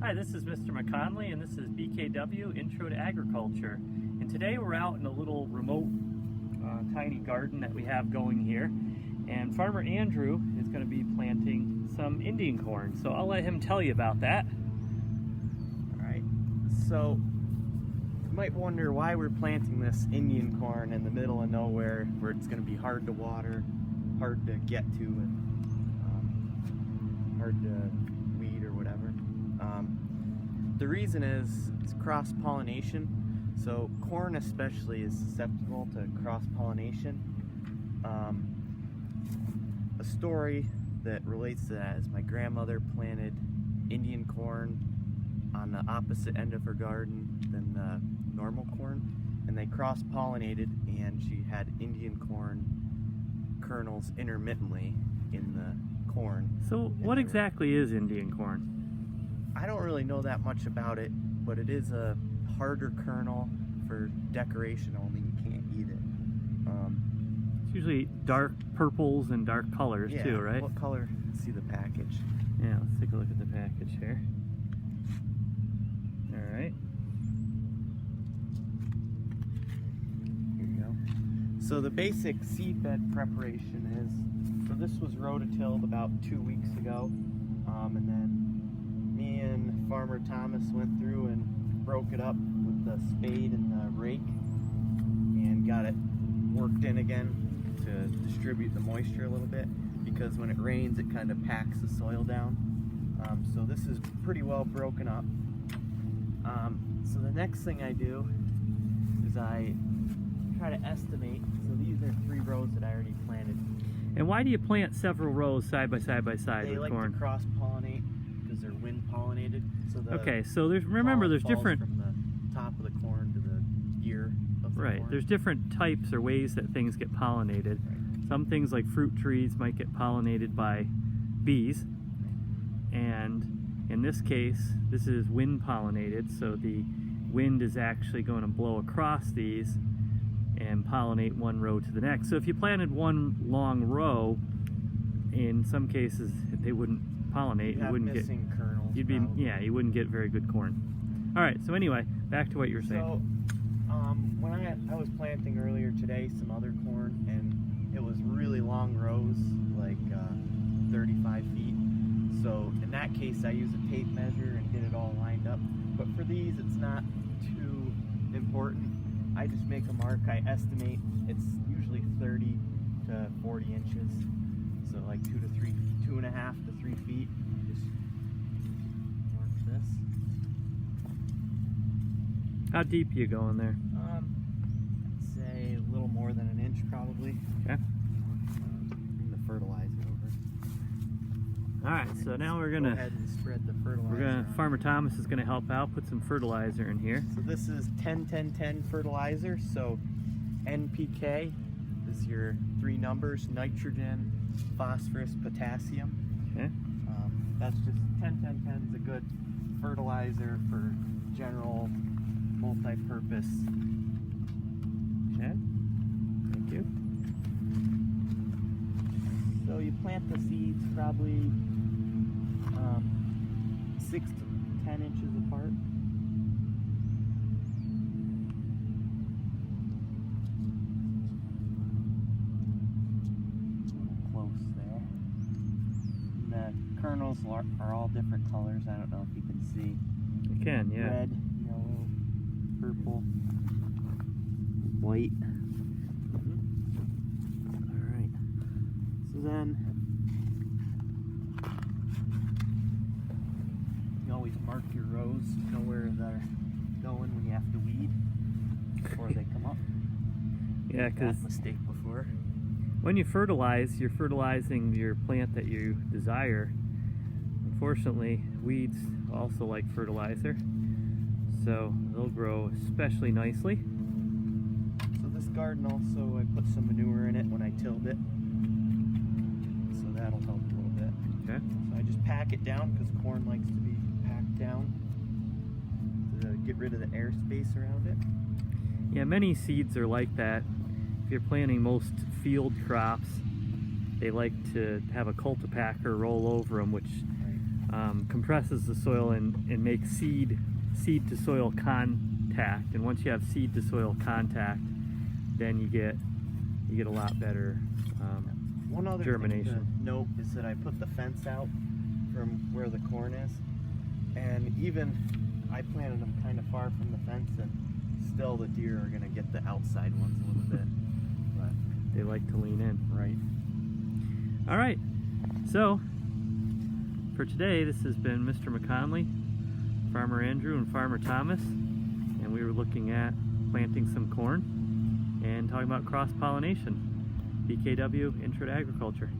Hi, this is Mr. McConley, and this is BKW Intro to Agriculture. And today we're out in a little remote, tiny garden that we have going here. And Farmer Andrew is going to be planting some Indian corn. So I'll let him tell you about that. All right. So you might wonder why we're planting this Indian corn in the middle of nowhere, where it's going to be hard to water, hard to get to, and hard to weed or whatever. The reason is it's cross-pollination. So corn especially is susceptible to cross-pollination. A story that relates to that is my grandmother planted Indian corn on the opposite end of her garden than the normal corn, and they cross-pollinated, and she had Indian corn kernels intermittently in the corn. So what exactly is Indian corn? I don't really know that much about it, but it is a harder kernel for decoration only. You can't eat it. It's usually dark purples and dark colors too, right? What color? Let's see the package. Yeah, let's take a look at the package here. All right. Here you go. So the basic seedbed preparation is, so this was rototilled about 2 weeks ago, and then me and Farmer Thomas went through and broke it up with the spade and the rake and got it worked in again to distribute the moisture a little bit, because when it rains it kind of packs the soil down. So this is pretty well broken up. So the next thing I do is I try to estimate. So these are 3 rows that I already planted. And why do you plant several rows side by side by side They with like corn? to cross-pollinate because they're wind-pollinated. So the Okay, so there's, remember there's falls different, from the top of the corn to the ear of the right, corn. there's different types or ways that things get pollinated. Right. Some things like fruit trees might get pollinated by bees, and in this case this is wind pollinated, so the wind is actually going to blow across these and pollinate one row to the next. So if you planted one long row, in some cases they wouldn't pollinate. You wouldn't get kernels. You'd be probably. yeah, you wouldn't get very good corn. All right, so anyway, back to what you were saying. So when I was planting earlier today some other corn, and it was really long rows, like 35 feet. So in that case I use a tape measure and get it all lined up. But for these it's not too important. I just make a mark. I estimate it's usually 30 to 40 inches. So like 2.5 to 3 feet. Just mark this. How deep you going there? I'd say a little more than an inch probably. Okay. Bring the fertilizer over. All right, so now we're Go gonna ahead and spread the fertilizer. on. Farmer Thomas is gonna help out, put some fertilizer in here. So this is 10-10-10 fertilizer. So NPK is your 3 numbers: nitrogen, phosphorus, potassium. Okay. That's just 10-10-10 is a good fertilizer for general multi-purpose. Okay. Thank you. So you plant the seeds probably 6 to 10 inches apart. A little close there. And the kernels are all different colors. I don't know if you can see. You can, yeah. Red, yellow, purple, white. All right. So then you always mark your rows, know where they're going when you have to weed before they come up. Yeah, because That mistake before. when you fertilize, you're fertilizing your plant that you desire. Unfortunately, weeds also like fertilizer, so they'll grow especially nicely. So this garden also, I put some manure in it when I tilled it, so that'll help a little bit. Okay. So I just pack it down because corn likes to be packed down to get rid of the airspace around it. Yeah, many seeds are like that. If you're planting most field crops, they like to have a cultipacker roll over them, which compresses the soil and makes seed to soil contact. And once you have seed to soil contact, then you get a lot better One other germination. thing to note is that I put the fence out from where the corn is, and even I planted them kind of far from the fence, and still the deer are going to get the outside ones a little bit. But They like to lean in. right. All right, so for today, this has been Mr. McConley, Farmer Andrew, and Farmer Thomas, and we were looking at planting some corn and talking about cross-pollination. BKW Intro to Agriculture.